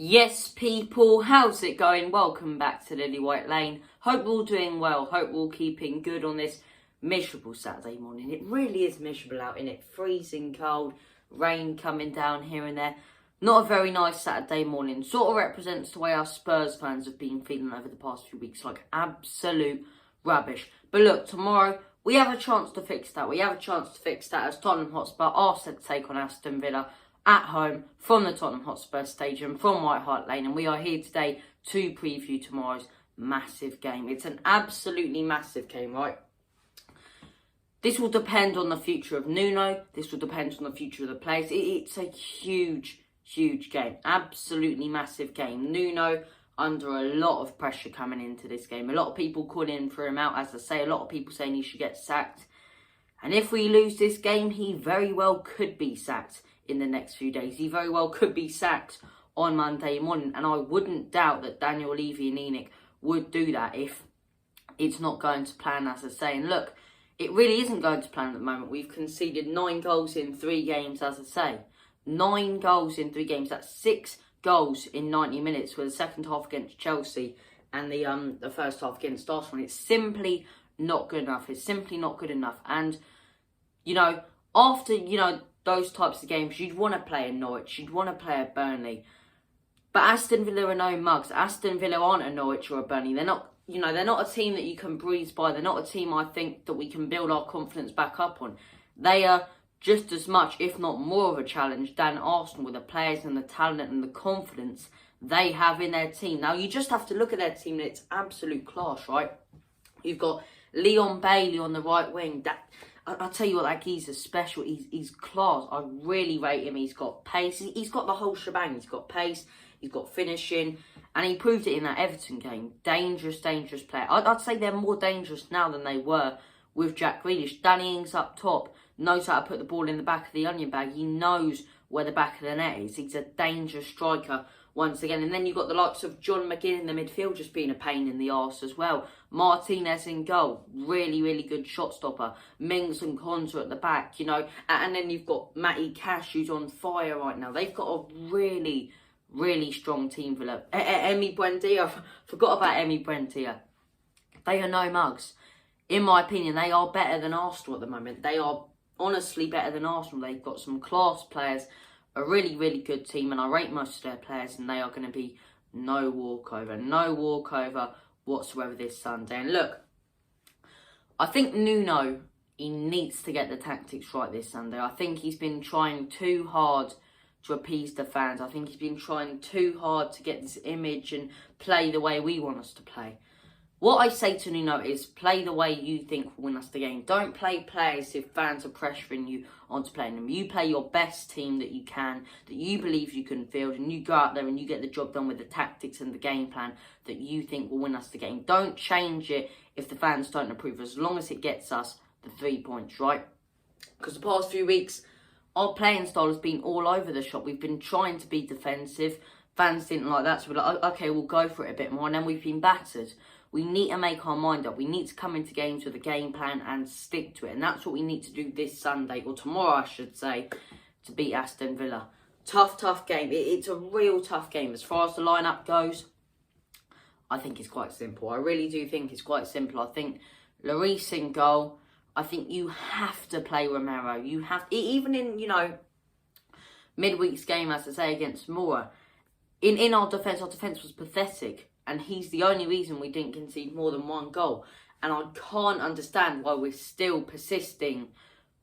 Yes, people, how's it going? Welcome back to Lily White Lane. Hope we're all doing well. Hope we're all keeping good on this miserable Saturday morning. It really is miserable out, innit? Freezing cold, rain coming down here and there. Not a very nice Saturday morning. Sort of represents the way our Spurs fans have been feeling over the past few weeks. Like absolute rubbish. But look, tomorrow we have a chance to fix that. We have a chance to fix that as Tottenham Hotspur are set to take on Aston Villa at home from the Tottenham Hotspur Stadium from White Hart Lane, and we are here today to preview tomorrow's massive game. It's an absolutely massive game, right? This will depend on the future of Nuno. This will depend on the future of the players. It's a huge game. Absolutely massive game. Nuno under a lot of pressure coming into this game. A lot of people calling for him out, as I say. A lot of people saying he should get sacked. And if we lose this game, he very well could be sacked in the next few days. He very well could be sacked on Monday morning. And I wouldn't doubt that Daniel Levy and Enoch would do that if it's not going to plan, as I say. And look, it really isn't going to plan at the moment. We've conceded 9 goals in 3 games, as I say. 9 goals in 3 games. That's 6 goals in 90 minutes for the second half against Chelsea and the first half against Arsenal. It's simply not good enough. It's simply not good enough. And, after, those types of games, you'd want to play a Norwich, you'd want to play a Burnley. But Aston Villa are no mugs. Aston Villa aren't a Norwich or a Burnley. They're not, they're not a team that you can breeze by. They're not a team I think that we can build our confidence back up on. They are just as much, if not more of a challenge than Arsenal with the players and the talent and the confidence they have in their team. Now, you just have to look at their team and it's absolute class, right? You've got Leon Bailey on the right wing. I'll tell you what, that geezer's special. He's class. I really rate him. He's got pace. He's got the whole shebang. He's got pace. He's got finishing. And he proved it in that Everton game. Dangerous player. I'd say they're more dangerous now than they were with Jack Grealish. Danny Ings up top knows how to put the ball in the back of the onion bag. He knows where the back of the net is. He's a dangerous striker once again. And then you've got the likes of John McGinn in the midfield just being a pain in the arse as well. Martinez in goal, really good shot stopper. Mings and Konza at the back, And then you've got Matty Cash, who's on fire right now. They've got a really strong team, Villa. Emi Buendia, forgot about Emi Buendia. They are no mugs. In my opinion, they are better than Arsenal at the moment. They are honestly better than Arsenal. They've got some class players, a really good team, and I rate most of their players, and they are going to be no walkover whatsoever this Sunday. And look, I think Nuno, he needs to get the tactics right this Sunday. I think he's been trying too hard to appease the fans. I think he's been trying too hard to get this image and play the way we want us to play. What I say to Nuno is play the way you think will win us the game. Don't play players if fans are pressuring you onto playing them. You play your best team that you can, that you believe you can field, and you go out there and you get the job done with the tactics and the game plan that you think will win us the game. Don't change it if the fans don't approve, as long as it gets us the 3 points, right? Because the past few weeks, our playing style has been all over the shop. We've been trying to be defensive. Fans didn't like that, so we're like, okay, we'll go for it a bit more, and then we've been battered. We need to make our mind up. We need to come into games with a game plan and stick to it. And that's what we need to do this Sunday, or tomorrow, I should say, to beat Aston Villa. Tough game. It's a real tough game. As far as the lineup goes, I think it's quite simple. I really do think it's quite simple. I think Lloris in goal. I think you have to play Romero. You have, even in, midweek's game, as I say, against Moura. In our defence was pathetic. And he's the only reason we didn't concede more than 1 goal. And I can't understand why we're still persisting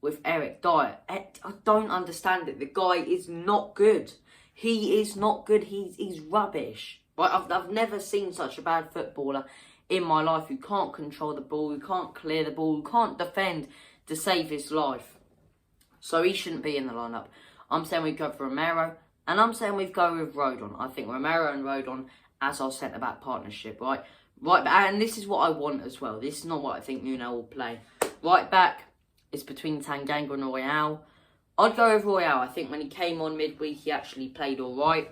with Eric Dyer. I don't understand it. The guy is not good. He is not good. He's rubbish. Right? I've never seen such a bad footballer in my life who can't control the ball, who can't clear the ball, who can't defend to save his life. So he shouldn't be in the lineup. I'm saying we go for Romero. And I'm saying we go with Rodon. I think Romero and Rodon as our centre-back partnership, right? And this is what I want as well. This is not what I think Nuno will play. Right back is between Tanganga and Royale. I'd go with Royale. I think when he came on midweek, he actually played all right.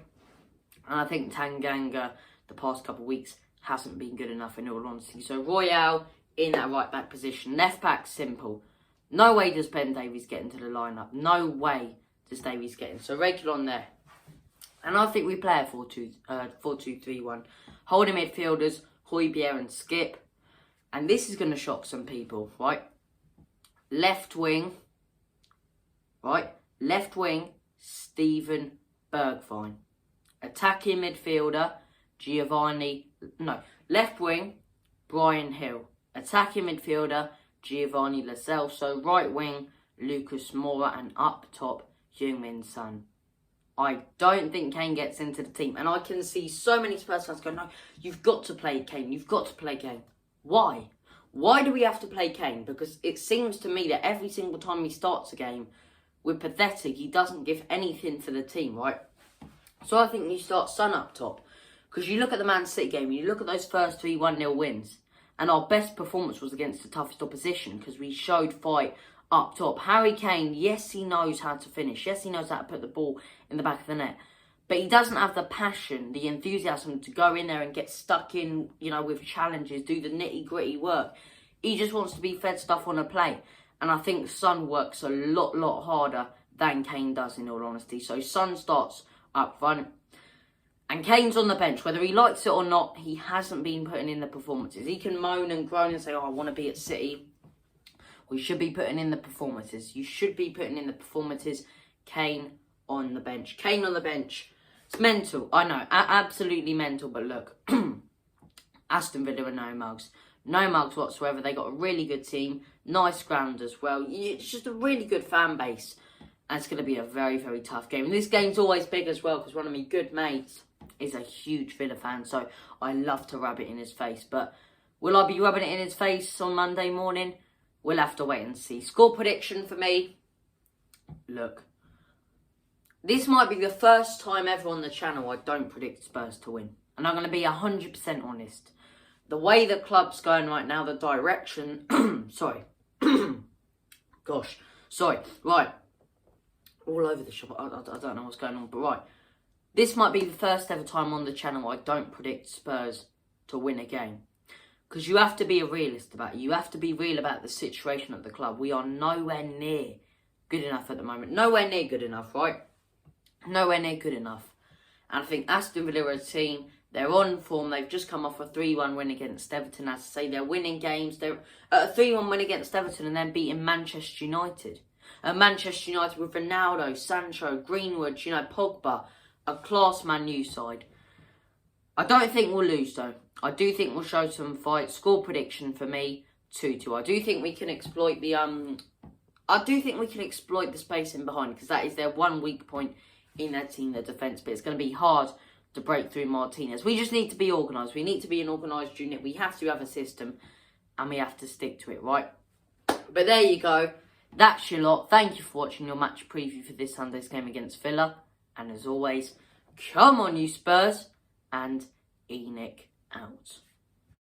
And I think Tanganga, the past couple of weeks, hasn't been good enough in all honesty. So Royale in that right back position. Left back, simple. No way does Ben Davies get into the lineup. No way does Davies get in. So Regulon there. And I think we play a 4-2-3-1. Holding midfielders, Højbjerg and Skip. And this is going to shock some people, right? Left wing, Steven Bergwijn. Attacking midfielder, left wing, Brian Hill. Attacking midfielder, Giovanni Lo Celso. Right wing, Lucas Moura. And up top, Heung-min Son. I don't think Kane gets into the team. And I can see so many Spurs fans go, no, you've got to play Kane. You've got to play Kane. Why? Why do we have to play Kane? Because it seems to me that every single time he starts a game, we're pathetic. He doesn't give anything to the team, right? So I think you start Son up top. Because you look at the Man City game, you look at those first 3 1-0 wins. And our best performance was against the toughest opposition. Because we showed fight up top. Harry Kane, yes, he knows how to finish. Yes, he knows how to put the ball in the back of the net. But he doesn't have the passion, the enthusiasm to go in there and get stuck in, with challenges, do the nitty-gritty work. He just wants to be fed stuff on a plate. And I think Son works a lot harder than Kane does, in all honesty. So Son starts up front. And Kane's on the bench. Whether he likes it or not, he hasn't been putting in the performances. He can moan and groan and say, I want to be at City. We should be putting in the performances. You should be putting in the performances. Kane on the bench. Kane on the bench. It's mental. I know. Absolutely mental. But look. Aston Villa are no mugs. No mugs whatsoever. They got a really good team. Nice ground as well. It's just a really good fan base. And it's going to be a very, very tough game. And this game's always big as well. Because one of my good mates is a huge Villa fan. So I love to rub it in his face. But will I be rubbing it in his face on Monday morning? We'll have to wait and see. Score prediction for me. Look. This might be the first time ever on the channel I don't predict Spurs to win. And I'm going to be 100% honest. The way the club's going right now, the direction... sorry. Gosh. Sorry. Right. All over the shop. I don't know what's going on. But right. This might be the first ever time on the channel I don't predict Spurs to win a game. Because you have to be a realist about it. You have to be real about the situation at the club. We are nowhere near good enough at the moment. Nowhere near good enough, right? Nowhere near good enough. And I think Aston Villa are a team, they're on form. They've just come off a 3-1 win against Everton. As I say, they're winning games. They're a 3-1 win against Everton and then beating Manchester United. Manchester United with Ronaldo, Sancho, Greenwood, Pogba. A class Man U side. I don't think we'll lose though. I do think we'll show some fight. Score prediction for me, 2-2. I do think we can exploit the space in behind, because that is their one weak point in their team, their defence. But it's going to be hard to break through Martinez. We just need to be organised. We need to be an organised unit. We have to have a system and we have to stick to it, right? But there you go. That's your lot. Thank you for watching your match preview for this Sunday's game against Villa. And as always, come on you Spurs, and Enoch out.